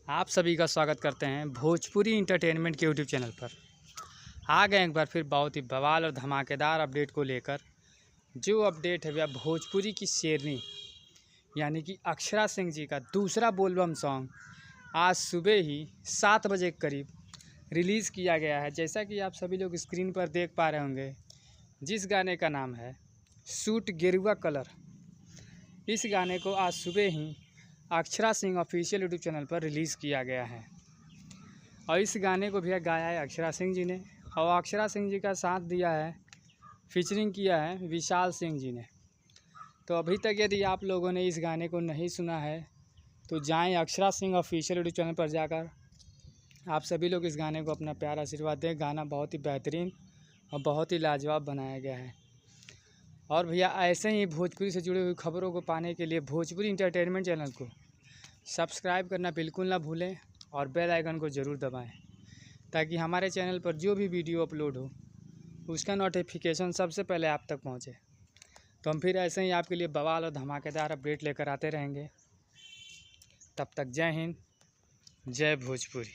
आप सभी का स्वागत करते हैं भोजपुरी इंटरटेनमेंट के यूट्यूब चैनल पर। आ गए एक बार फिर बहुत ही बवाल और धमाकेदार अपडेट को लेकर। जो अपडेट है वह भोजपुरी की शेरनी यानी कि अक्षरा सिंह जी का दूसरा बोलबम सॉन्ग आज सुबह ही 7 बजे के करीब रिलीज़ किया गया है। जैसा कि आप सभी लोग स्क्रीन पर देख पा रहे होंगे, जिस गाने का नाम है सूट गेरुआ कलर। इस गाने को आज सुबह ही Akshara Singh official YouTube channel पर रिलीज़ किया गया है और इस गाने को भी गाया है अक्षरा सिंह जी ने और अक्षरा सिंह जी का साथ दिया है, फीचरिंग किया है विशाल सिंह जी ने। तो अभी तक यदि आप लोगों ने इस गाने को नहीं सुना है तो जाएं Akshara Singh official YouTube channel पर जाकर आप सभी लोग इस गाने को अपना प्यार आशीर्वाद दें। गाना बहुत ही बेहतरीन और बहुत ही लाजवाब बनाया गया है। और भैया ऐसे ही भोजपुरी से जुड़ी हुई खबरों को पाने के लिए भोजपुरी इंटरटेनमेंट चैनल को सब्सक्राइब करना बिल्कुल ना भूलें और बेल आइकन को ज़रूर दबाएं ताकि हमारे चैनल पर जो भी वीडियो अपलोड हो उसका नोटिफिकेशन सबसे पहले आप तक पहुंचे। तो हम फिर ऐसे ही आपके लिए बवाल और धमाकेदार अपडेट लेकर आते रहेंगे। तब तक जय हिंद, जय भोजपुरी।